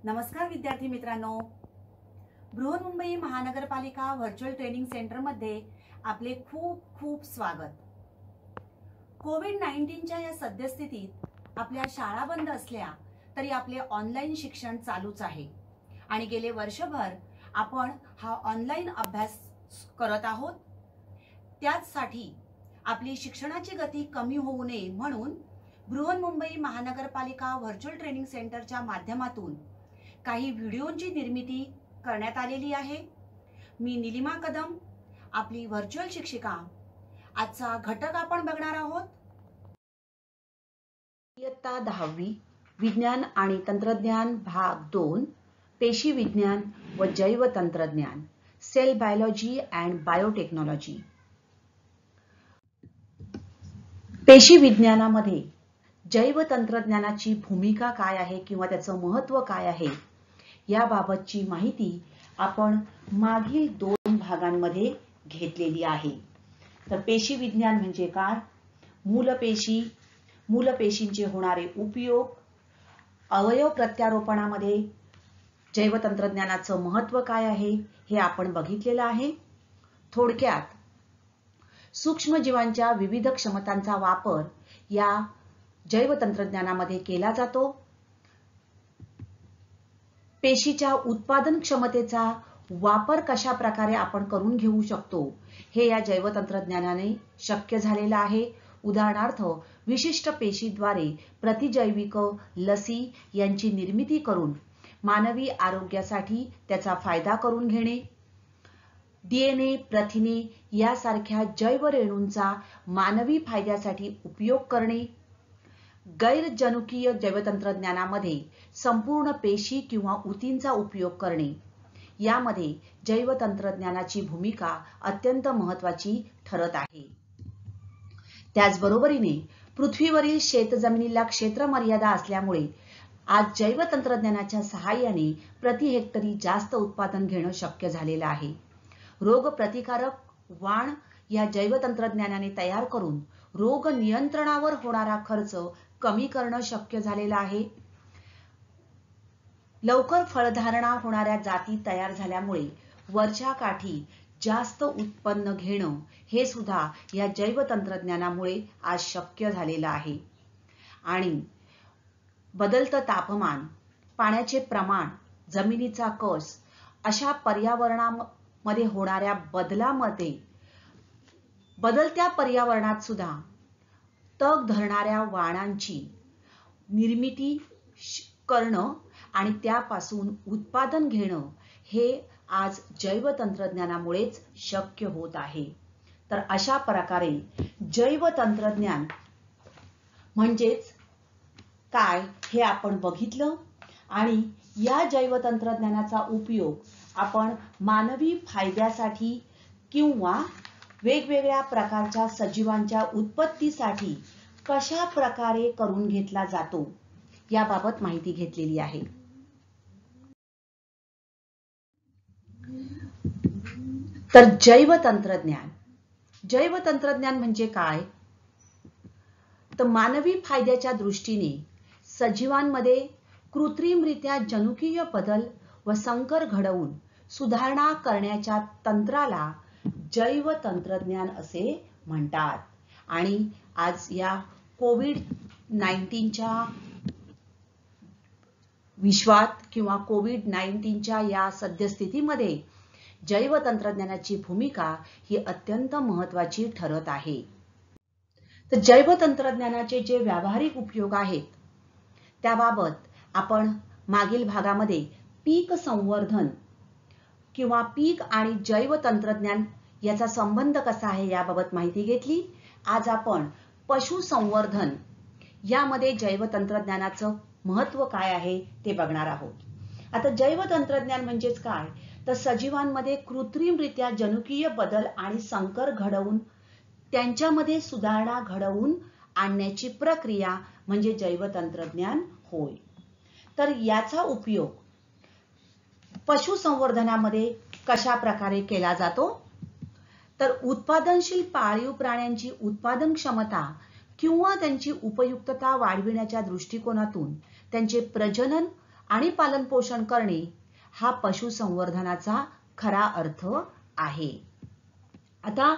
नमस्कार विद्यार्थी मित्रांनो, बृहन्मुंबई महानगरपालिका व्हर्च्युअल ट्रेनिंग सेंटर मध्ये आपले खूप खूप स्वागत। कोविड-19च्या या सद्यस्थितीत आपल्या शाळा बंद असल्या तरी आपले ऑनलाईन शिक्षण चालूच आहे आणि गेले वर्षभर आपण हा ऑनलाईन अभ्यास करत आहोत। त्यासाठी आपली शिक्षणाची गती कमी होऊ नये म्हणून बृहन्मुंबई महानगरपालिका व्हर्च्युअल ट्रेनिंग सेंटरच्या माध्यमातून काही व्हिडिओंची निर्मिती करण्यात आलेली आहे। मी निलिमा कदम, आपली व्हर्च्युअल शिक्षिका। आजचा घटक आपण बघणार आहोत इयत्ता 10वी विज्ञान आणि तंत्रज्ञान भाग 2 पेशी विज्ञान व जैव तंत्रज्ञान सेल बायोलॉजी अँड बायोटेक्नॉलॉजी। पेशी विज्ञानामध्ये जैव तंत्रज्ञानाची भूमिका काय आहे किंवा त्याचं महत्त्व काय आहे याबाबतची माहिती आपण मागील 2 भागांमध्ये घेतलेली आहे। तर पेशी विज्ञान म्हणजे काय, मूलपेशींचे होणारे उपयोग, अवयव प्रत्यारोपणामध्ये जैव तंत्रज्ञानाचं महत्त्व काय आहे हे आपण बघितलेलं आहे। थोडक्यात सूक्ष्मजीवांच्या विविध क्षमतांचा वापर या जैव तंत्रज्ञानामध्ये केला जातो। पेशीच्या उत्पादन क्षमतेचा वापर कशा प्रकारे आपण करून घेऊ शकतो हे या जैव तंत्रज्ञानाने शक्य झालेलं आहे। उदाहरणार्थ विशिष्ट पेशीद्वारे प्रतिजैविक लसी यांची निर्मिती करून मानवी आरोग्यासाठी त्याचा फायदा करून घेणे, डीएनए, प्रथिने यासारख्या जैव रेणूंचा मानवी फायद्यासाठी उपयोग करणे, गैरजनुकीय जैवतंत्रज्ञानामध्ये संपूर्ण पेशी किंवा ऊतींचा उपयोग करणे, यामध्ये जैव तंत्रज्ञानाची भूमिका अत्यंत महत्त्वाची ठरत आहे। त्याचबरोबरीने पृथ्वीवरील शेतजमिनीला क्षेत्र मर्यादा असल्यामुळे आज जैव तंत्रज्ञानाच्या सहाय्याने प्रति हेक्टरी जास्त उत्पादन घेणं शक्य झालेलं आहे। रोग प्रतिकारक वाण या जैव तंत्रज्ञानाने तयार करून रोग नियंत्रणावर होणारा खर्च कमी करणं शक्य झालेलं आहे। लवकर फळधारणा होणाऱ्या जाती तयार झाल्यामुळे वरच्या काठी जास्त उत्पन्न घेणं हे सुद्धा या जैव तंत्रज्ञानामुळे आज शक्य झालेलं आहे। आणि बदलतं तापमान, पाण्याचे प्रमाण, जमिनीचा कस अशा पर्यावरणामध्ये होणाऱ्या बदलत्या पर्यावरणात सुद्धा तग धरणाऱ्या वाणांची निर्मिती करणं आणि त्यापासून उत्पादन घेणं हे आज जैव तंत्रज्ञानामुळेच शक्य होत आहे। तर अशा प्रकारे जैव तंत्रज्ञान म्हणजेच काय हे आपण बघितलं आणि या जैव तंत्रज्ञानाचा उपयोग आपण मानवी फायद्यासाठी किंवा वेगवेगळ्या प्रकारच्या सजीवांच्या उत्पत्तीसाठी कशा प्रकारे करून घेतला जातो याबाबत माहिती घेतलेली आहे। तर जैव तंत्रज्ञान म्हणजे काय, तर मानवी फायद्याच्या दृष्टीने सजीवांमध्ये कृत्रिमरित्या जनुकीय बदल व संकर घडवून सुधारणा करण्याच्या तंत्राला जैव तंत्रज्ञान असे म्हणतात। आणि आज या कोविड-19च्या विश्वात किंवा कोविड-19च्या या सद्यस्थितीमध्ये जैव तंत्रज्ञानाची भूमिका ही अत्यंत महत्त्वाची ठरत आहे। तर जैव तंत्रज्ञानाचे जे व्यावहारिक उपयोग आहेत त्याबाबत आपण मागील भागामध्ये पीक संवर्धन किंवा पीक आणि जैव तंत्रज्ञान याचा संबंध कसा आहे याबाबत माहिती घेतली। आज आपण पशुसंवर्धन यामध्ये जैव तंत्रज्ञानाचं महत्त्व काय आहे ते बघणार आहोत। आता जैव तंत्रज्ञान म्हणजेच काय, तर सजीवांमध्ये कृत्रिमरित्या जनुकीय बदल आणि संकर घडवून त्यांच्यामध्ये सुधारणा घडवून आणण्याची प्रक्रिया म्हणजे जैव तंत्रज्ञान होय। तर याचा उपयोग पशुसंवर्धनामध्ये कशा प्रकारे केला जातो, तर उत्पादनशील पाळीव प्राण्यांची उत्पादन क्षमता किंवा त्यांची उपयुक्तता वाढविण्याच्या दृष्टिकोनातून त्यांचे प्रजनन आणि पालनपोषण करणे हा पशुसंवर्धनाचा खरा अर्थ आहे. आता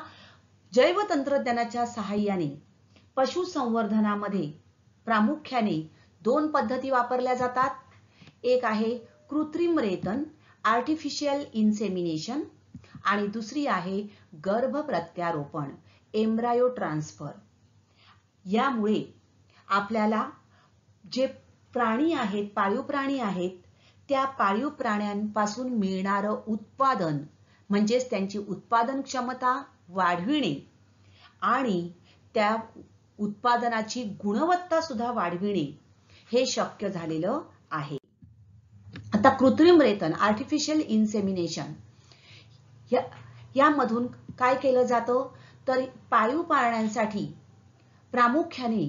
जैवतंत्रज्ञानाच्या सहाय्याने पशुसंवर्धनामध्ये प्रामुख्याने 2 पद्धती वापरल्या जातात. एक आहे कृत्रिम रेतन आर्टिफिशियल इन्सेमिनेशन आणि दुसरी आहे गर्भ प्रत्यारोपण एम्ब्रायो ट्रान्सफर. यामुळे आपल्याला जे प्राणी आहेत, पाळीव प्राणी आहेत, त्या पाळीव प्राण्यांपासून मिळणारं उत्पादन म्हणजेच त्यांची उत्पादन क्षमता वाढविणे आणि त्या उत्पादनाची गुणवत्ता सुद्धा वाढविणे हे शक्य झालेलं आहे. आता कृत्रिम रेतन आर्टिफिशियल इन्सेमिनेशन यामधून काय केलं जातं तर पाळीव प्राण्यांसाठी प्रामुख्याने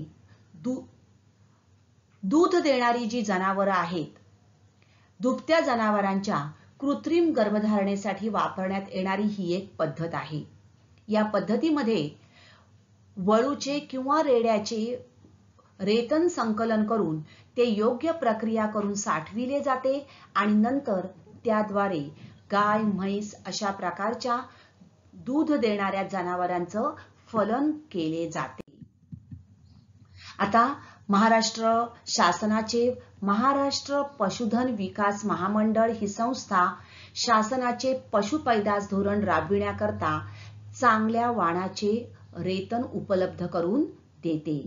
दूध देणारी जी जनावरं आहेत, दुभत्या जनावरांच्या कृत्रिम गर्भधारणेसाठी वापरण्यात येणारी ही एक पद्धत आहे. या पद्धतीमध्ये वळूचे किंवा रेड्याचे रेतन संकलन करून ते योग्य प्रक्रिया करून साठविले जाते आणि नंतर त्याद्वारे गाय, म्हैस अशा प्रकारच्या दूध देणाऱ्या जनावरांचं फलन केले जाते. आता महाराष्ट्र शासनाचे महाराष्ट्र पशुधन विकास महामंडळ ही संस्था शासनाचे पशुपैदास धोरण राबविण्याकरता चांगल्या वाणाचे रेतन उपलब्ध करून देते.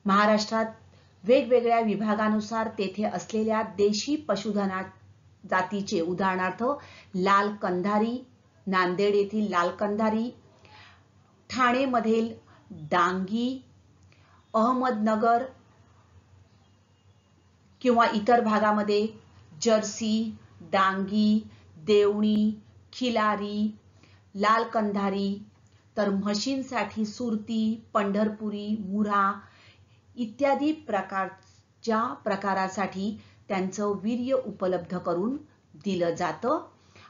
महाराष्ट्रात वेगवेगळ्या विभागानुसार तेथे असलेल्या देशी पशुधना जातीचे उदाहरणार्थ लाल कंधारी, नांदेड येथील लाल कंधारी, ठाणेमधील डांगी, अहमदनगर किंवा इतर भागामध्ये जर्सी, डांगी, देवणी, खिलारी, लाल कंधारी, तर म्हशींसाठी सुरती, पंढरपुरी, मुऱ्हा इत्यादी प्रकारासाठी त्यांचं वीर्य उपलब्ध करून दिलं जातं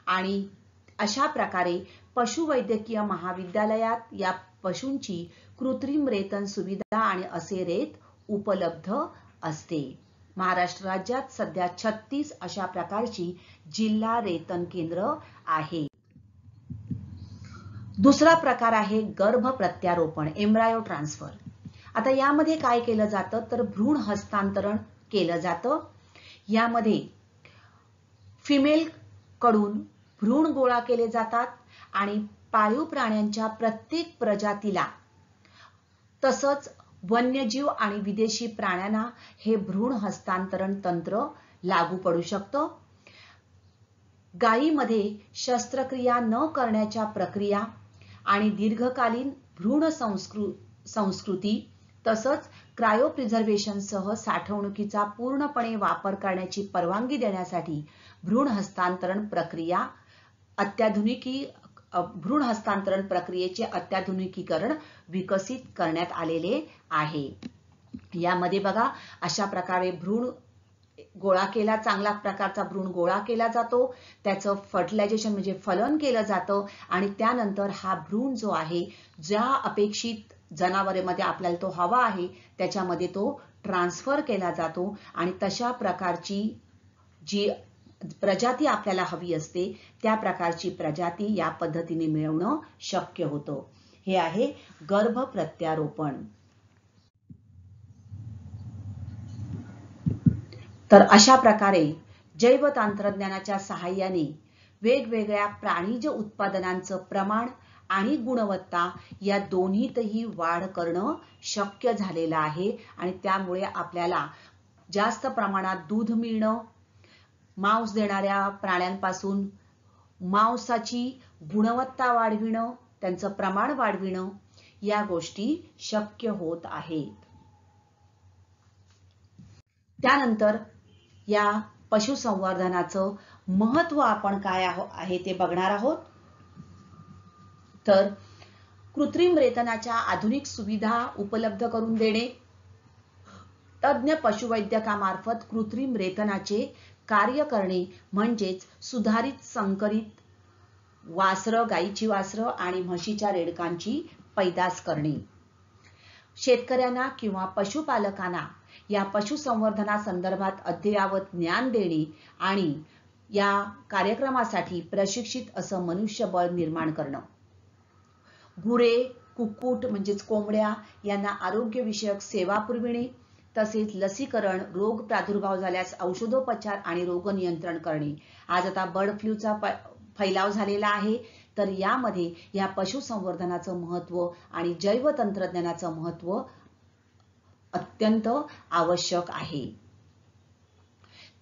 आणि अशा प्रकारे पशुवैद्यकीय महाविद्यालयात या पशूंची कृत्रिम रेतन सुविधा आणि असे रेत उपलब्ध असते. महाराष्ट्र राज्यात सध्या 36 अशा प्रकारची जिल्हा रेतन केंद्र आहे. दुसरा प्रकार आहे गर्भ प्रत्यारोपण एम्ब्रायो ट्रान्सफर. आता यामध्ये काय केलं जातं तर भ्रूण हस्तांतरण केलं जातं. यामध्ये फिमेल कडून भ्रूण गोळा केले जातात आणि पाळीव प्राण्यांच्या प्रत्येक प्रजातीला तसंच वन्यजीव आणि विदेशी प्राण्यांना हे भ्रूण हस्तांतरण तंत्र लागू पडू शकतं. गायीमध्ये शस्त्रक्रिया न करण्याच्या प्रक्रिया आणि दीर्घकालीन भ्रूण संस्कृती तसंच क्रायोप्रिझर्वेशनसह साठवणुकीचा पूर्णपणे वापर करण्याची परवानगी देण्यासाठी भ्रूण हस्तांतरण प्रक्रियेचे अत्याधुनिकीकरण विकसित करण्यात आलेले आहे. यामध्ये बघा अशा प्रकारे भ्रूण गोळा केला, चांगला प्रकारचा भ्रूण गोळा केला जातो, त्याचं फर्टिलायझेशन म्हणजे फलन केलं जातं आणि त्यानंतर हा भ्रूण जो आहे ज्या अपेक्षित जनावरांमध्ये आपल्याला तो हवा आहे त्याच्यामध्ये तो ट्रान्सफर केला जातो आणि तशा प्रकारची जी प्रजाती आपल्याला हवी असते त्या प्रकारची प्रजाती या पद्धतीने मिळवणं शक्य होतं. हे आहे गर्भ प्रत्यारोपण. तर अशा प्रकारे जैवतंत्रज्ञानाच्या सहाय्याने वेगवेगळ्या प्राणीज उत्पादनांचं प्रमाण आणि गुणवत्ता या दोन्हीतही वाढ करणं शक्य झालेलं आहे आणि त्यामुळे आपल्याला जास्त प्रमाणात दूध मिळणं, मांस देणाऱ्या प्राण्यांपासून मांसाची गुणवत्ता वाढविणं, त्यांचं प्रमाण वाढविणं या गोष्टी शक्य होत आहेत. त्यानंतर या पशुसंवर्धनाचं महत्त्व आपण काय आहे ते बघणार आहोत. तर कृत्रिम रेतनाच्या आधुनिक सुविधा उपलब्ध करून देणे, तज्ञ पशुवैद्यकामार्फत कृत्रिम रेतनाचे कार्य करणे म्हणजेच सुधारित संकरित वासरं, गायीची वासरं आणि म्हशीच्या रेडकांची पैदास करणे. शेतकऱ्यांना किंवा पशुपालकांना या पशुसंवर्धनासंदर्भात अद्ययावत ज्ञान देणे आणि या कार्यक्रमासाठी प्रशिक्षित असं मनुष्यबळ निर्माण करणं. गुरे, कुक्कुट म्हणजेच कोंबड्या यांना आरोग्यविषयक सेवा पुरविणे, तसेच लसीकरण, रोग प्रादुर्भाव झाल्यास औषधोपचार आणि रोग नियंत्रण करणे. आज आता बर्ड फ्लूचा फैलाव झालेला आहे, तर यामध्ये या पशुसंवर्धनाचं महत्त्व आणि जैव तंत्रज्ञानाचं महत्त्व अत्यंत आवश्यक आहे.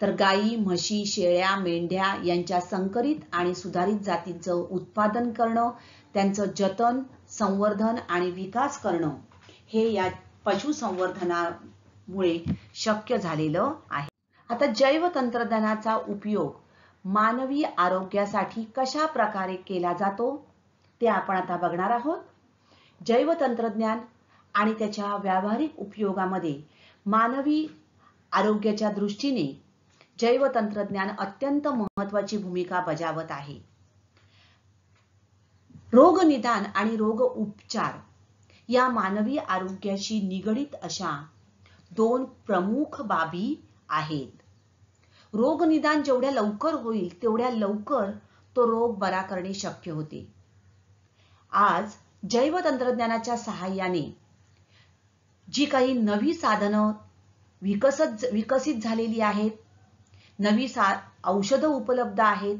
तर गायी, म्हशी, शेळ्या, मेंढ्या यांच्या संकरित आणि सुधारित जातींचं उत्पादन करणं, त्यांचं जतन, संवर्धन आणि विकास करणं हे या पशुसंवर्धनामुळे शक्य झालेलं आहे. आता जैव तंत्रज्ञानाचा उपयोग मानवी आरोग्यासाठी कशा प्रकारे केला जातो ते आपण आता बघणार आहोत. जैव तंत्रज्ञान आणि त्याच्या व्यावहारिक उपयोगामध्ये मानवी आरोग्याच्या दृष्टीने जैव तंत्रज्ञान अत्यंत महत्त्वाची भूमिका बजावत आहे. रोग निदान आणि रोग उपचार या मानवी आरोग्याशी निगडित अशा दोन प्रमुख बाबी आहेत. रोग निदान जेवढ्या लवकर होईल तेवढ्या लवकर तो रोग बरा करणे शक्य होते. आज जैव तंत्रज्ञानाच्या सहाय्याने जी काही नवी साधनं विकसित झालेली आहेत, नवी औषधं उपलब्ध आहेत,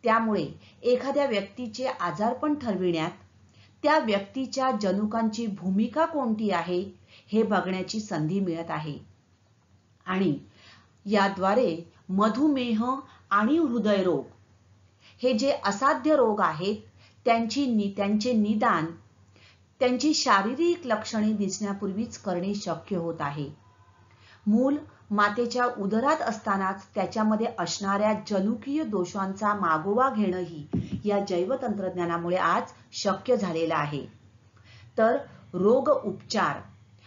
त्यामुळे एखाद्या व्यक्तीचे आजारपण ठरविण्यात त्या व्यक्तीच्या जनुकांची भूमिका कोणती आहे हे बघण्याची संधी मिळत आहे. आणि याद्वारे मधुमेह आणि हृदयरोग हे जे असाध्य रोग आहेत त्यांचे निदान त्यांची शारीरिक लक्षणे दिसण्यापूर्वीच करणे शक्य होत आहे. मूल मातेच्या उदरात असतानाच त्याच्यामध्ये असणाऱ्या जनुकीय दोषांचा मागोवा घेणंही या जैव तंत्रज्ञानामुळे आज शक्य झालेलं आहे. तर रोग उपचार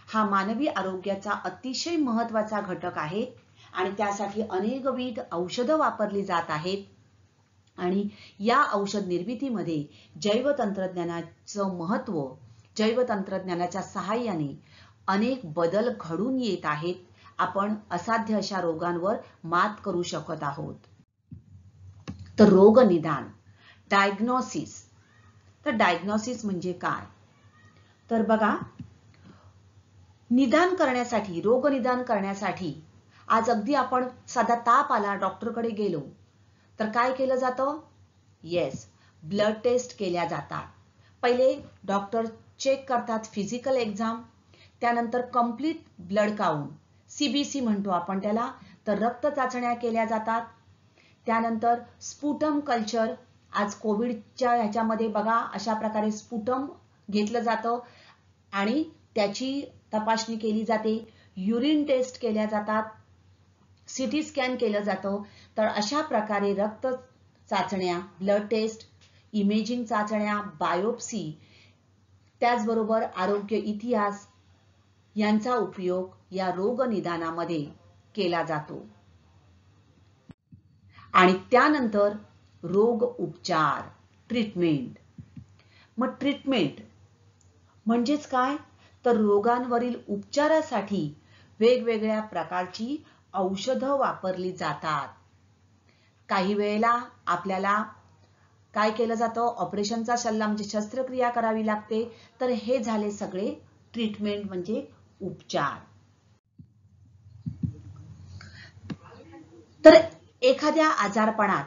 हा मानवी आरोग्याचा अतिशय महत्त्वाचा घटक आहे आणि त्यासाठी अनेकविध औषधं वापरली जात आहेत. आणि या औषध निर्मितीमध्ये जैव तंत्रज्ञानाचं महत्त्व, जैव तंत्रज्ञानाच्या सहाय्याने अनेक बदल घडून येत आहेत. आपण असाध्य अशा रोगांवर मात करू शकत आहोत. तर रोग निदान, डायग्नोसिस. तर डायग्नोसिस म्हणजे काय? तर बघा, निदान करण्यासाठी, रोग निदान करण्यासाठी आज अगदी आपण साधा ताप आला, डॉक्टरकडे गेलो तर काय केलं जातं? येस, ब्लड टेस्ट केल्या जातात. पहिले डॉक्टर चेक करतात, फिजिकल एक्झाम, त्यानंतर कंप्लीट ब्लड काउंट, CBC म्हणतो आपण त्याला, तर रक्त चाचण्या केल्या जातात. त्यानंतर स्पुटम कल्चर, आज कोविडच्या ह्याच्यामध्ये बघा अशा प्रकारे स्पुटम घेतलं जातं आणि त्याची तपासणी केली जाते. युरिन टेस्ट केल्या जातात, CT स्कॅन केलं जातं. तर अशा प्रकारे रक्त चाचण्या, ब्लड टेस्ट, इमेजिंग चाचण्या, बायोप्सी, त्याचबरोबर आरोग्य इतिहास यांचा उपयोग या रोग निदानामध्ये केला जातो. आणि त्यानंतर रोग उपचार, ट्रीटमेंट. मग ट्रीटमेंट म्हणजेच काय? तर रोगांवरील उपचारासाठी वेगवेगळ्या प्रकारची औषधं वापरली जातात. काही वेळेला आपल्याला काय केलं जातं? ऑपरेशनचा सल्ला म्हणजे शस्त्रक्रिया करावी लागते. तर हे झाले सगळे ट्रीटमेंट म्हणजे उपचार. तर एखाद्या आजारपणात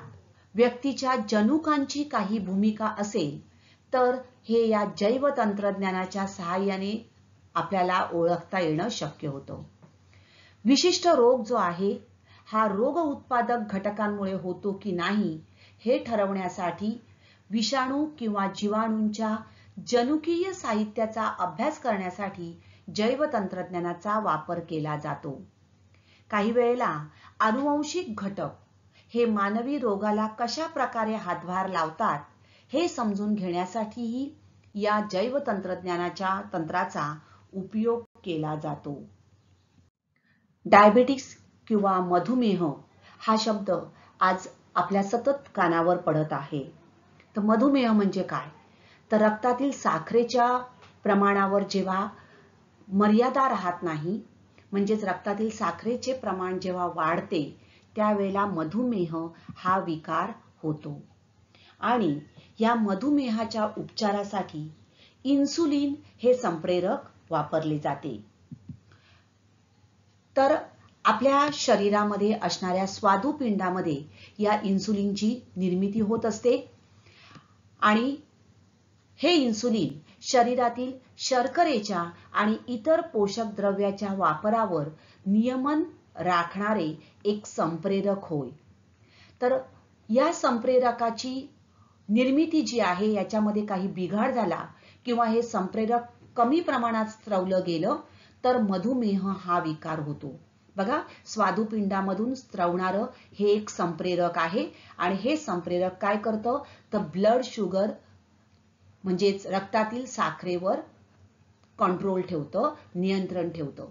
व्यक्तीच्या जनुकांची काही भूमिका असेल तर हे या जैव तंत्रज्ञानाच्या सहाय्याने आपल्याला ओळखता येणं शक्य होतं. विशिष्ट रोग जो आहे हा रोग उत्पादक घटकांमुळे होतो की नाही हे ठरवण्यासाठी विषाणू किंवा जीवाणूंच्या जनुकीय साहित्याचा अभ्यास करण्यासाठी जैव तंत्रज्ञानाचा वापर केला जातो. काही वेळेला आनुवंशिक घटक हे मानवी रोगाला कशा प्रकारे हातभार लावतात हे समजून घेण्यासाठीही या जैव तंत्रज्ञानाच्या तंत्राचा उपयोग केला जातो. डायबेटिक्स किंवा मधुमेह हा शब्द आज आपल्या सतत कानावर पडत आहे. तर मधुमेह म्हणजे काय? तर रक्तातील साखरेच्या प्रमाणावर जेव्हा मर्यादा राहत नाही, म्हणजेच रक्तातील साखरेचे प्रमाण जेव्हा वाढते त्यावेळेला मधुमेह हा विकार होतो। आणि या मधुमेहाच्या उपचारासाठी इन्सुलिन हे संप्रेरक वापरले जाते। तर आपल्या शरीरामध्ये असणाऱ्या स्वादुपिंडामध्ये या इन्सुलिनची निर्मिती होत असते आणि हे इन्सुलिन शरीरातील शर्करेच्या आणि इतर पोषक द्रव्याच्या वापरावर नियमन राखणारे एक संप्रेरक होय। तर या संप्रेरकाची निर्मिती जी आहे याच्यामध्ये काही बिघाड झाला किंवा हे संप्रेरक कमी प्रमाणात स्त्रवलं गेलं तर मधुमेह हा विकार होतो। बघा, स्वादुपिंडामधून स्त्रवणारं हे एक संप्रेरक आहे आणि हे संप्रेरक काय करतं तर ब्लड शुगर म्हणजेच रक्तातील साखरेवर कंट्रोल ठेवतं, नियंत्रण ठेवतं।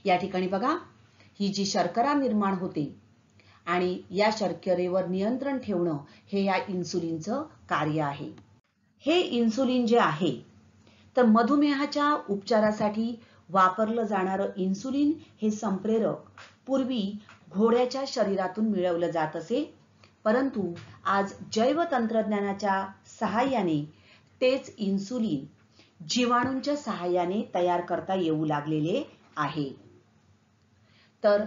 या ठिकाणी बघा, ही जी शर्करा निर्माण होते आणि या शर्करेवर नियंत्रण ठेवणं हे या इन्सुलिनचं कार्य आहे। हे इन्सुलिन जे आहे तर मधुमेहाच्या उपचारासाठी वापरलं जाणारं इन्सुलिन हे संप्रेरक पूर्वी घोड्याच्या शरीरातून मिळवलं जात असे, परंतु आज जैव तंत्रज्ञानाच्या सहाय्याने तेच इन्सुलिन जीवाणूंच्या सहाय्याने तयार करता येऊ लागलेले आहे। तर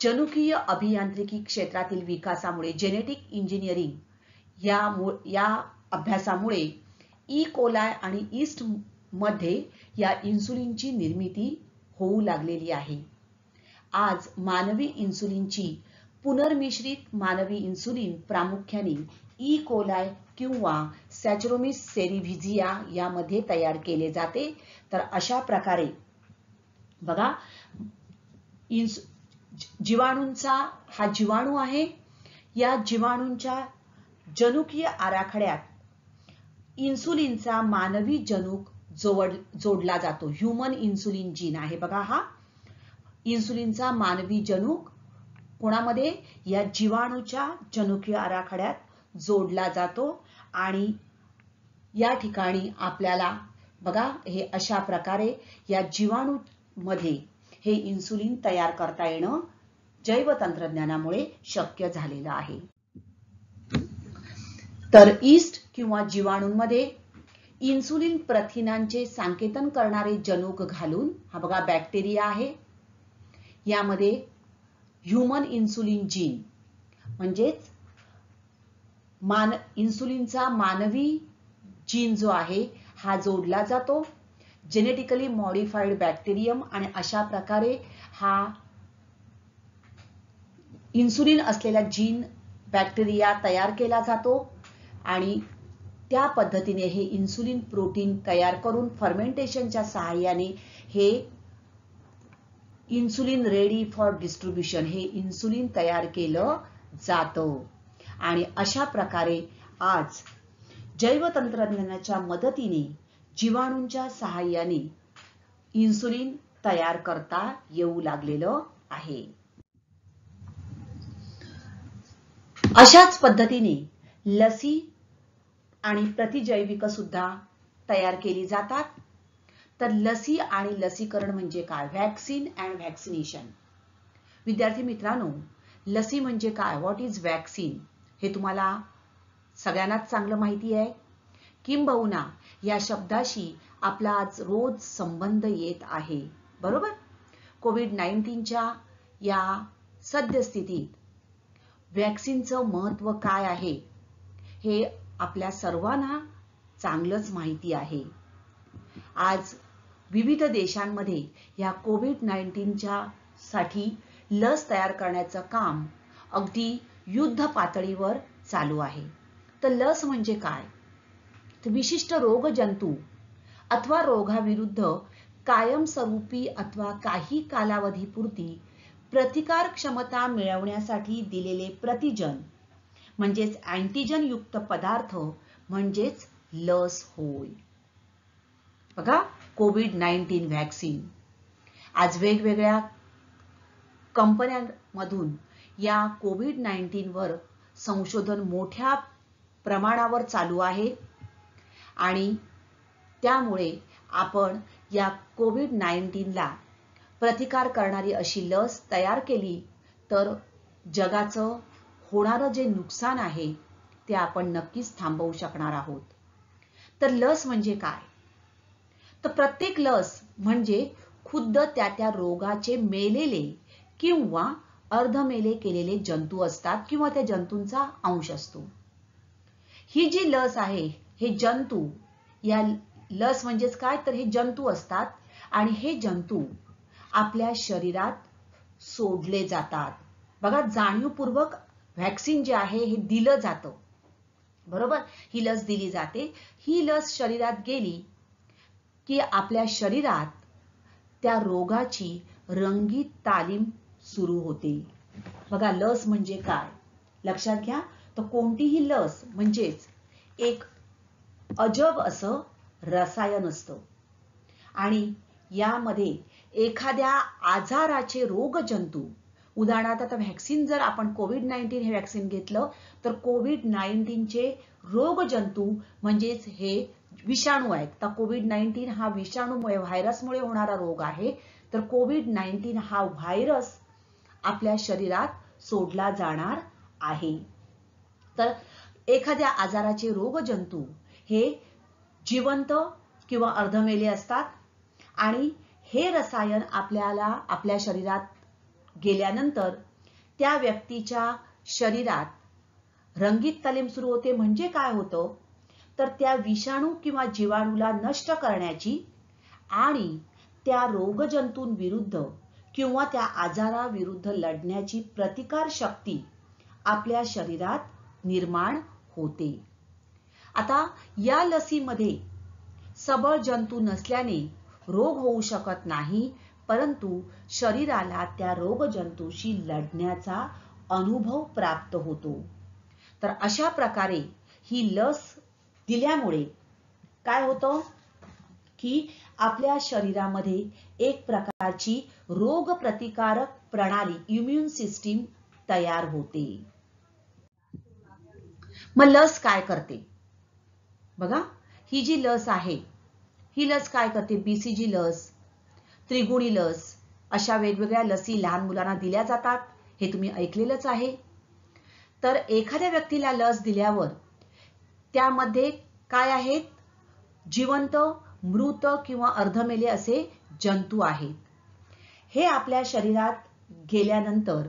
जनुकीय अभियांत्रिकी क्षेत्रातील विकासामुळे, जेनेटिक इंजिनिअरिंग या अभ्यासामुळे ई कोलाय आणि ईस्ट मध्ये या इन्सुलिनची निर्मिती होऊ लागलेली आहे। आज मानवी इन्सुलिनची पुनर्मिश्रित मानवी इन्सुलिन प्रामुख्याने ई कोलाय किंवा सॅचरोमिस सेरिव्हिजिया यामध्ये तयार केले जाते। तर अशा प्रकारे बघा, जीवाणूंचा हा जीवाणू आहे, या जीवाणूंच्या जनुकीय आराखड्यात इन्सुलिनचा मानवी जनुक जोडला जातो। ह्यूमन इन्सुलिन जीन आहे बघा, हा इन्सुलिनचा मानवी जनुक कोणामध्ये या जीवाणूच्या जनुकीय आराखड्यात जोडला जातो आणि या ठिकाणी आपल्याला बघा हे अशा प्रकारे या जीवाणू मध्ये हे इन्सुलिन तयार करता येणं जैव तंत्रज्ञानामुळे शक्य झालेलं आहे। तर ईस्ट किंवा जीवाणूंमध्ये इन्सुलिन प्रथिनांचे संकेतन करणारे जनुक घालून, हा बघा बॅक्टेरिया आहे, यामध्ये ह्यूमन इन्सुलिन जीन म्हणजेच इन्सुलिनचा मानवी जीन जो आहे हा जोडला जातो। जेनेटिकली मॉडिफाईड बॅक्टेरियम आणि अशा प्रकारे हा इन्सुलिन असलेला जीन बॅक्टेरिया तयार केला जातो आणि त्या पद्धतीने हे इन्सुलिन प्रोटीन तयार करून फर्मेंटेशनच्या सहाय्याने हे इन्सुलिन रेडी फॉर डिस्ट्रीब्युशन हे इन्सुलिन तयार केलं जातं। आणि अशा प्रकारे आज जैव तंत्रज्ञानाच्या मदतीने जीवाणूंच्या सहाय्याने इन्सुलिन तयार करता येऊ लागलेलं आहे। अशाच पद्धतीने लसी आणि प्रतिजैविक सुद्धा तयार केली जातात। तर लसी आणि लसीकरण म्हणजे काय? Vaccine and vaccination. विद्यार्थी मित्रांनो, लसी म्हणजे काय? व्हॉट इज व्हॅक्सिन हे तुम्हाला सगळ्यांनाच चांगलं माहिती आहे। किंबहुना या शब्दाशी आपला आज रोज संबंध येत आहे, बरोबर? कोविड-19च्या या सद्यस्थितीत व्हॅक्सिनचं महत्त्व काय आहे हे आपल्या सर्वांना चांगलंच माहिती आहे। आज विविध देशांमध्ये या कोविड-19च्या साठी लस तयार करण्याचं काम अगदी युद्ध पातळीवर चालू आहे। तर लस म्हणजे काय? तर विशिष्ट रोगजंतू अथवा रोगाविरुद्ध कायमस्वरूपी अथवा काही कालावधीपुरती प्रतिकार क्षमता मिळवण्यासाठी दिलेले प्रतिजन म्हणजेच अँटीजन युक्त पदार्थ म्हणजेच लस होय। बघा, कोविड-19 व्हॅक्सिन आज वेगवेगळ्या कंपन्यांमधून या कोविड-19 वर संशोधन मोठ्या प्रमाणावर चालू आहे आणि त्यामुळे आपण या कोविड-19ला प्रतिकार करणारी अशी लस तयार केली तर जगाचं होणारं जे नुकसान आहे ते आपण नक्कीच थांबवू शकणार आहोत. तर लस म्हणजे काय? तर प्रत्येक लस म्हणजे खुद्द त्या रोगाचे मेलेले किंवा अर्धमेले केलेले जंतू असतात किंवा त्या जंतूंचा अंश असतो. ही जी लस आहे हे जंतू, या लस म्हणजेच काय तर हे जंतू असतात आणि हे जंतू आपल्या शरीरात सोडले जातात. बघा, जाणीवपूर्वक व्हॅक्सिन जे आहे हे दिलं जातं, बरोबर. ही लस दिली जाते. ही लस शरीरात गेली की आपल्या शरीरात त्या रोगाची रंगीत तालीम सुरू होते. बघा, लस म्हणजे काय लक्षात घ्या. तर कोणतीही लस म्हणजेच एक अजब असं रसायन असतं आणि यामध्ये एखाद्या आजाराचे रोगजंतू, उदाहरणार्थ आता व्हॅक्सिन जर आपण कोविड-19 हे व्हॅक्सिन घेतलं तर कोविड-19चे रोगजंतू म्हणजेच हे विषाणू आहेत. तर कोविड-19 हा विषाणूमुळे, व्हायरसमुळे होणारा रोग आहे. तर कोविड-19 हा व्हायरस आपल्या शरीरात सोडला जाणार आहे. तर एखाद्या आजाराचे रोगजंतू हे जिवंत किंवा अर्धमेले असतात आणि हे रसायन आपल्या शरीरात गेल्यानंतर त्या व्यक्तीच्या शरीरात रंगीत तालीम सुरू होते. म्हणजे काय होतं तर त्या विषाणू किंवा जीवाणूला नष्ट करण्याची आणि त्या रोगजंतूंविरुद्ध किंवा त्या आजाराविरुद्ध लढण्याची प्रतिकार शक्ती आपल्या शरीरात निर्माण होते. आता या लसीमध्ये सबळ जंतू नसल्याने रोग होऊ शकत नाही, परंतु शरीराला त्या रोगजंतूशी लढण्याचा अनुभव प्राप्त होतो. तर अशा प्रकारे ही लस दिल्यामुळे काय होतं की आपल्या शरीरामध्ये एक प्रकारची रोगप्रतिकारक प्रणाली, इम्युन सिस्टीम तयार होते. मग लस काय करते? बघा, ही जी लस आहे ही लस काय करते? BCG लस, त्रिगुणी लस, अशा वेगवेगळ्या लसी लहान मुलांना दिल्या जातात. हे तुम्ही ऐकलेलंच आहे. तर एखाद्या व्यक्तीला लस दिल्यावर त्यामध्ये काय आहेत? जिवंत, मृत किंवा अर्धमेले असे जंतू आहेत. हे आपल्या शरीरात गेल्यानंतर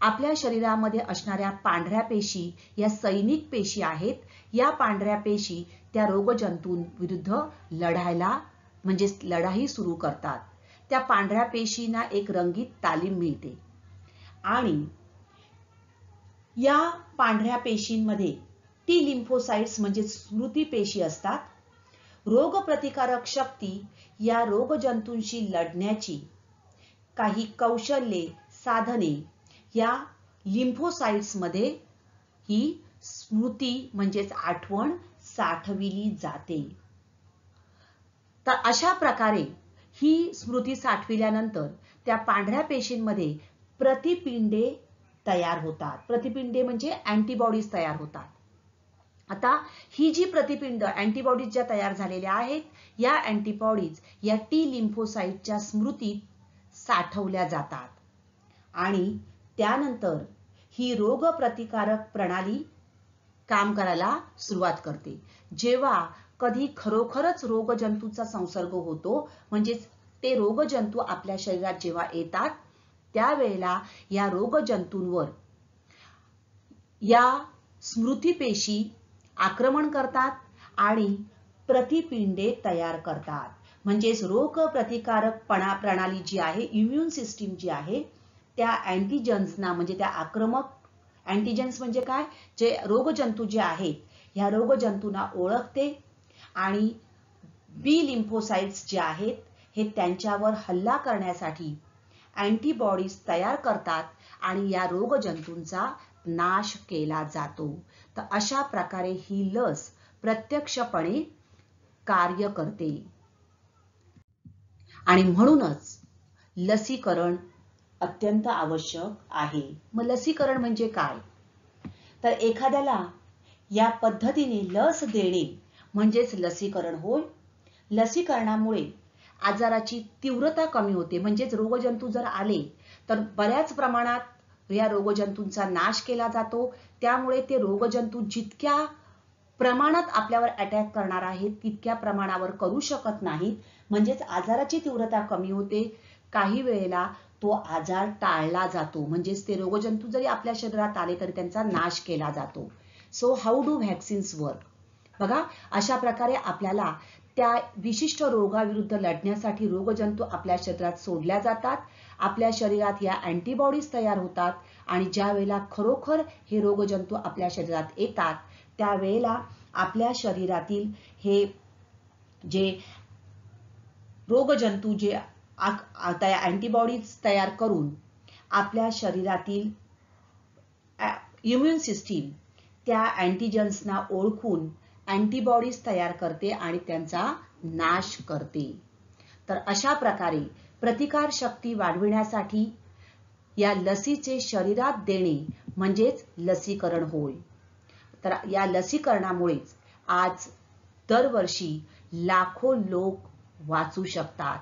आपल्या शरीरामध्ये असणाऱ्या पांढऱ्या पेशी, या सैनिक पेशी आहेत. या पांढऱ्या पेशी त्या रोगजंतूंविरुद्ध लढायला म्हणजेच लढाई सुरू करतात. त्या पांढऱ्या पेशींना एक रंगीत तालीम मिळते आणि या पांढऱ्या पेशींमध्ये टी लिम्फोसाइट्स म्हणजे स्मृती पेशी असतात. रोगप्रतिकारक शक्ती या रोगजंतूंशी लढण्याची काही कौशल्ये, साधने या लिम्फोसाइट्स मध्ये ही स्मृती म्हणजेच आठवण साठविली जाते. तर अशा प्रकारे ही स्मृती साठविल्यानंतर त्या पांढऱ्या पेशींमध्ये प्रतिपिंडे तयार होतात. प्रतिपिंडे म्हणजे अँटीबॉडीज तयार होतात. आता ही जी प्रतिपिंड, अँटीबॉडीज ज्या तयार झालेल्या आहेत, या अँटीबॉडीज या टी लिम्फोसाइटच्या स्मृतीत साठवल्या जातात आणि त्यानंतर ही रोगप्रतिकारक प्रणाली काम करायला सुरुवात करते. जेव्हा कधी खरोखरच रोगजंतूचा संसर्ग होतो, म्हणजेच ते रोगजंतू आपल्या शरीरात जेव्हा येतात, त्यावेळेला या रोगजंतूंवर या स्मृतीपेशी आक्रमण करतात आणि प्रतिपिंडे तयार करतात. म्हणजेच रोगप्रतिकारक प्रणाली जी आहे, इम्युन सिस्टीम जी आहे, त्या अँटीजन्सना म्हणजे त्या आक्रमक अँटीजन्स म्हणजे काय, जे रोगजंतू जे आहेत ह्या रोगजंतूंना ओळखते आणि बी लिम्फोसाइट्स जे आहेत हे त्यांच्यावर हल्ला करण्यासाठी अँटीबॉडीज तयार करतात आणि या रोगजंतूंचा नाश केला जातो. तर अशा प्रकारे ही लस प्रत्यक्षपणे कार्य करते आणि म्हणूनच लसीकरण अत्यंत आवश्यक आहे. मग लसीकरण म्हणजे काय? तर एखाद्याला या पद्धतीने लस देणे म्हणजेच लसीकरण होय. लसीकरणामुळे आजाराची तीव्रता कमी होते. म्हणजेच रोगजंतू जर आले तर बऱ्याच प्रमाणात या रोगजंतूंचा नाश केला जातो. त्यामुळे ते रोगजंतू जितक्या प्रमाणात आपल्यावर अटॅक करणार आहेत तितक्या प्रमाणावर करू शकत नाहीत. म्हणजेच आजाराची तीव्रता कमी होते. काही वेळेला तो आजार टाळला जातो. म्हणजेच ते रोगजंतू जरी आपल्या शरीरात आले तरी त्यांचा नाश केला जातो. So how do vaccines work? बघा, अशा प्रकारे आपल्याला त्या विशिष्ट रोगाविरुद्ध लढण्यासाठी रोगजंतू आपल्या शरीरात सोडल्या जातात. आपल्या शरीरात या अँटीबॉडीज तयार होतात आणि ज्या वेळेला खरोखर हे रोगजंतू आपल्या शरीरात येतात त्यावेळेला आपल्या शरीरातील हे जे रोगजंतू जे अँटीबॉडीज तयार करून आपल्या शरीरातील इम्युन सिस्टीम त्या अँटीजन्सना ओळखून अँटीबॉडीज तयार करते आणि त्यांचा नाश करते. तर अशा प्रकारे प्रतिकार शक्ती वाढविण्यासाठी या लसीचे शरीरात देणे म्हणजेच लसीकरण होय. तर या लसीकरणामुळेच आज दरवर्षी लाखो लोक वाचू शकतात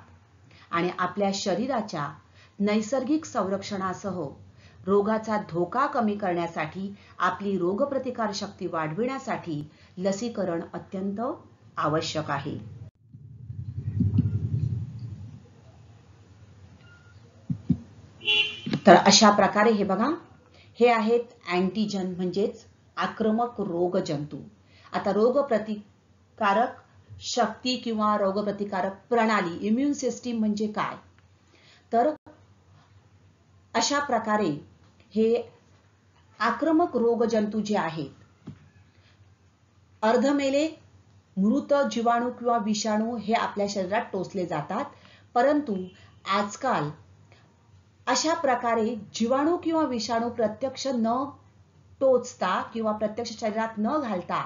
आणि आपल्या शरीराच्या नैसर्गिक संरक्षणासह रोगाचा धोका कमी करण्यासाठी आपली रोगप्रतिकार शक्ती वाढविण्यासाठी लसीकरण अत्यंत आवश्यक आहे. तर अशा प्रकारे हे बघा, हे आहेत अँटीजन म्हणजेच आक्रमक रोगजंतू. आता रोगप्रतिकारक शक्ती किंवा रोगप्रतिकारक प्रणाली इम्युन सिस्टीम म्हणजे काय? तर अशा प्रकारे हे आक्रमक रोगजंतू जे आहेत अर्धमेले मृत जीवाणू किंवा विषाणू हे आपल्या शरीरात टोचले जातात. परंतु आजकाल अशा प्रकारे जीवाणू किंवा विषाणू प्रत्यक्ष न टोचता किंवा प्रत्यक्ष शरीरात न घालता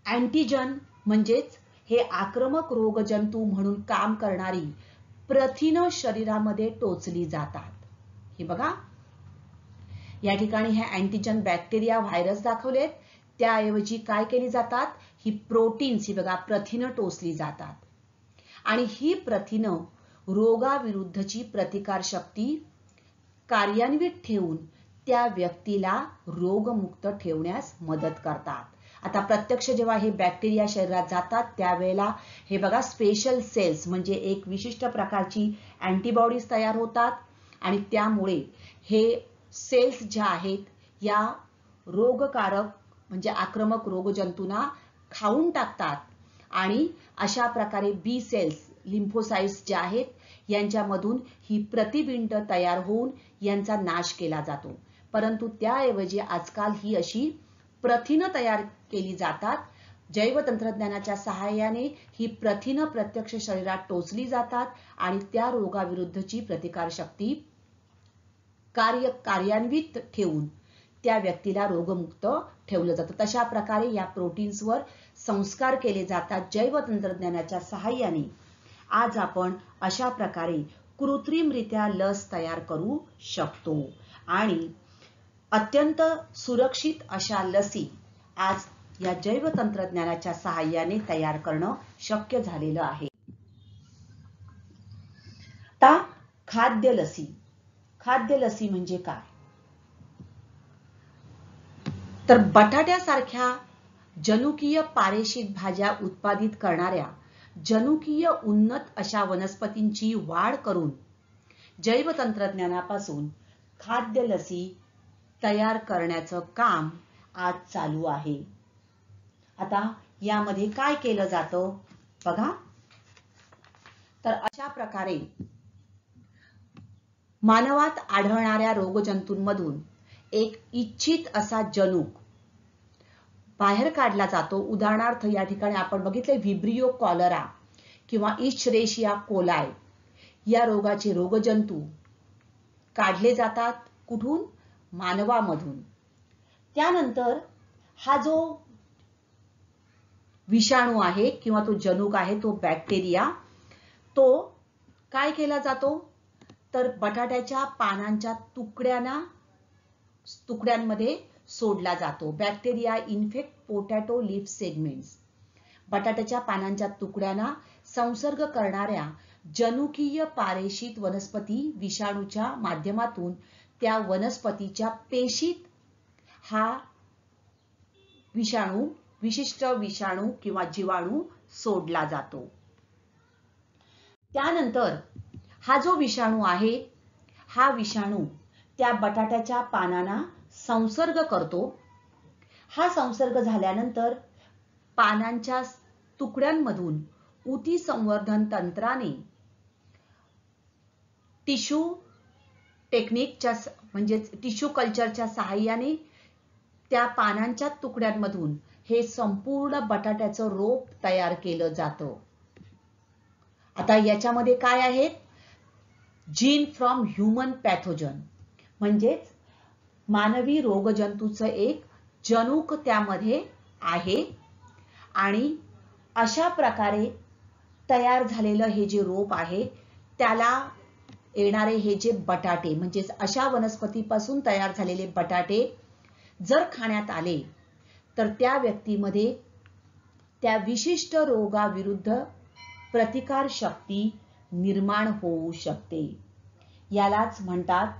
अँटीजन म्हणजेच हे आक्रमक रोगजंतू म्हणून काम करणारी प्रथिनं शरीरामध्ये टोचली जातात. हे बघा, या ठिकाणी हे अँटीजन बॅक्टेरिया व्हायरस दाखवलेत. त्याऐवजी काय केली जातात? ही प्रोटीन्स, ही बघा प्रथिनं टोचली जातात आणि ही प्रथिनं रोगाविरुद्धची प्रतिकार शक्ती कार्यान्वित ठेवून त्या व्यक्तीला रोगमुक्त ठेवण्यास मदत करतात. आता प्रत्यक्ष जेव्हा हे बॅक्टेरिया शरीरात जातात त्यावेळेला हे बघा स्पेशल सेल्स म्हणजे एक विशिष्ट प्रकारची अँटीबॉडीज तयार होतात आणि त्यामुळे हे सेल्स ज्या आहेत या रोगकारक म्हणजे आक्रमक रोगजंतूंना खाऊन टाकतात आणि अशा प्रकारे बी सेल्स लिम्फोसाइट्स ज्या आहेत यांच्यामधून ही प्रतिबिंब तयार होऊन यांचा नाश केला जातो. परंतु त्याऐवजी आजकाल ही अशी प्रथिनं तयार केली जातात. जैवतंत्रज्ञानाच्या सहाय्याने ही प्रथिनं प्रत्यक्ष शरीरात टोचली जातात आणि त्या रोगाविरुद्धची प्रतिकार शक्ती कार्यान्वित ठेवून त्या व्यक्तीला रोगमुक्त ठेवलं जातं. तशा प्रकारे या प्रोटीन्सवर संस्कार केले जातात जैवतंत्रज्ञानाच्या सहाय्याने. आज आपण अशा प्रकारे कृत्रिमरित्या लस तयार करू शकतो आणि अत्यंत सुरक्षित अशा लसी आज या जैवतंत्रज्ञानाच्या सहाय्याने तयार करणं शक्य झालेलं आहे. आता खाद्य लसी. खाद्य लसी म्हणजे काय? तर बटाट्यासारख्या जनुकीय पारेषित भाज्या उत्पादित करणाऱ्या जनुकीय उन्नत अशा वनस्पतींची वाढ करून जैवतंत्रज्ञानापासून खाद्य लसी तयार करण्याचं काम आज चालू आहे. आता यामध्ये काय केलं जातं बघा. तर अशा प्रकारे मानवात आढळणाऱ्या रोगजंतूंमधून एक इच्छित असा जनुक बाहेर काढला जातो. उदाहरणार्थ या ठिकाणी आपण बघितले व्हिब्रियो कॉलरा किंवा इश्चरेशिया कोलाई या रोगाचे रोगजंतू काढले जातात. कुठून? मानवामधून. त्यानंतर हा जो विषाणू आहे किंवा तो जनुक आहे तो बॅक्टेरिया तो काय केला जातो तर बटाट्याच्या पानांच्या तुकड्यांमध्ये सोडला जातो. Bacteria infect potato leaf segments. बटाट्याच्या पानांच्या तुकड्यांना संसर्ग करणाऱ्या जनुकीय पारेषित वनस्पती विषाणूच्या माध्यमातून त्या वनस्पतीच्या पेशीत हा विशिष्ट विषाणू किंवा जीवाणू सोडला जातो। त्यानंतर हा जो विषाणू आहे, हा विषाणू त्या बटाट्याच्या पानांना संसर्ग करतो। हा संसर्ग झाल्यानंतर पानांच्या तुकड्यांमधून ऊती संवर्धन तंत्राने टिश्यू टेक्निकच्या म्हणजेच टिश्यू कल्चरच्या सहाय्याने त्या पानांच्या तुकड्यांमधून हे संपूर्ण बटाट्याचं रोप तयार केलं जातं। आता याच्यामध्ये काय आहेत? जीन फ्रॉम ह्यूमन पॅथोजन म्हणजेच मानवी रोगजंतूचं एक जनुक त्यामध्ये आहे आणि अशा प्रकारे तयार झालेलं हे जे रोप आहे त्याला येणारे हे जे बटाटे म्हणजेच अशा वनस्पतीपासून तयार झालेले बटाटे जर खाण्यात आले तर त्या व्यक्तीमध्ये त्या विशिष्ट रोगाविरुद्ध प्रतिकार शक्ती निर्माण होऊ शकते। यालाच म्हणतात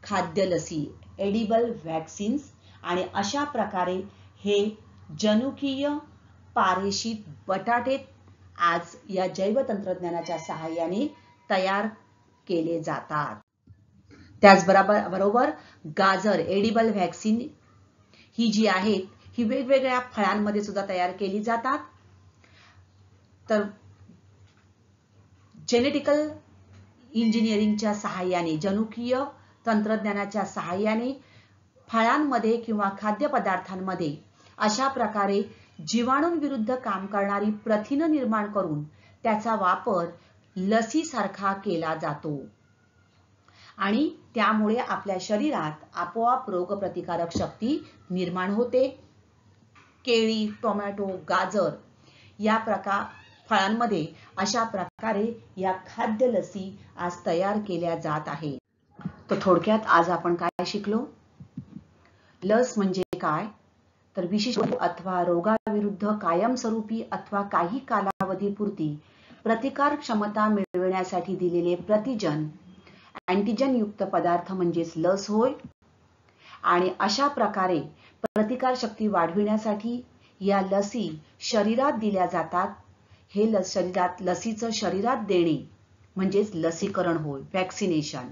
खाद्य लसी, एडिबल व्हॅक्सिन्स। आणि अशा प्रकारे हे जनुकीय पारेषित बटाटे आज या जैवतंत्रज्ञानाच्या सहाय्याने तयार केले जातात। त्याचबरोबर गाजर, एडिबल व्हॅक्सिन ही जी आहेत ही वेगवेगळ्या फळांमध्ये सुद्धा तयार केली जातात। तर जेनेटिकल इंजिनिअरिंगच्या सहाय्याने, जनुकीय तंत्रज्ञानाच्या सहाय्याने फळांमध्ये किंवा खाद्यपदार्थांमध्ये अशा प्रकारे जीवाणूंविरुद्ध काम करणारी प्रथिनं निर्माण करून त्याचा वापर लसीसारखा केला जातो आणि त्यामुळे आपल्या शरीरात आपोआप रोगप्रतिकारक शक्ती निर्माण होते। केळी, टोमॅटो, गाजर या फळांमध्ये अशा प्रकारे या खाद्य लसी आज तयार केल्या जात आहेत। तर थोडक्यात आज आपण काय शिकलो? लस म्हणजे काय? तर विशिष्ट अथवा रोगाविरुद्ध कायमस्वरूपी अथवा काही कालावधीपुरती प्रतिकार क्षमता मिळविण्यासाठी दिलेले प्रतिजन अँटीजन युक्त पदार्थ म्हणजेच लस होय। आणि अशा प्रकारे प्रतिकार शक्ती वाढविण्यासाठी या लसी शरीरात दिल्या जातात। हे लसीचं शरीरात देणे म्हणजेच लसीकरण होय, व्हॅक्सिनेशन।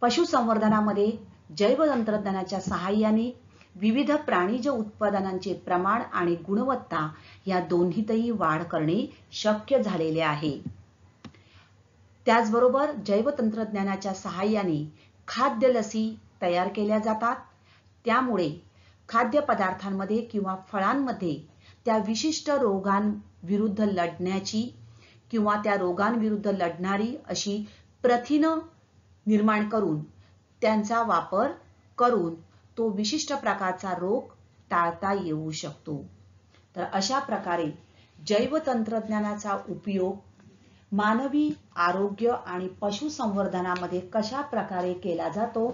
पशुसंवर्धनामध्ये जैवतंत्रज्ञानाच्या सहाय्याने विविध प्राणीज उत्पादनांचे प्रमाण आणि गुणवत्ता या दोन्हीतही वाढ करणे शक्य झालेले आहे। त्याचबरोबर जैवतंत्रज्ञानाच्या सहाय्याने खाद्य लसी तयार केल्या जातात। त्यामुळे खाद्यपदार्थांमध्ये किंवा फळांमध्ये त्या विशिष्ट रोगांविरुद्ध लढण्याची किंवा त्या रोगांविरुद्ध लढणारी अशी प्रथिनं निर्माण करून त्यांचा वापर करून तो विशिष्ट प्रकारचा रोग टाळता येऊ शकतो। तर अशा प्रकारे जैवतंत्रज्ञानाचा उपयोग मानवी आरोग्य आणि पशुसंवर्धनामध्ये कशा प्रकारे केला जातो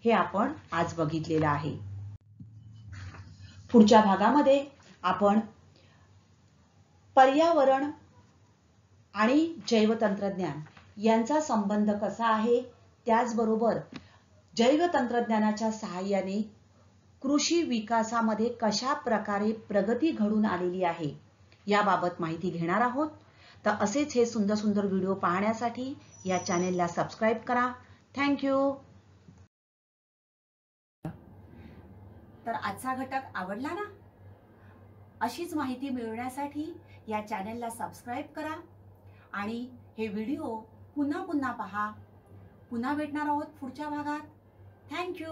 हे आपण आज बघितलेलं आहे। पुढच्या भागामध्ये आपण पर्यावरण आणि जैवतंत्रज्ञान यांचा संबंध कसा आहे, त्याचबरोबर जैवतंत्रज्ञानाच्या सहाय्याने कृषी विकासामध्ये कशा प्रकारे प्रगती घडून आलेली आहे याबाबत माहिती घेणार आहोत। तर असेच हे सुंदर सुंदर व्हिडिओ पाहण्यासाठी या चॅनेलला सबस्क्राइब करा। थँक्यू। तर आजचा घटक आवडला ना? अशीच माहिती मिळवण्यासाठी या चॅनेलला सबस्क्राइब करा आणि हे व्हिडिओ पुन्हा पुन्हा पहा। पुन्हा भेटणार आहोत पुढच्या भागात। थँक्यू।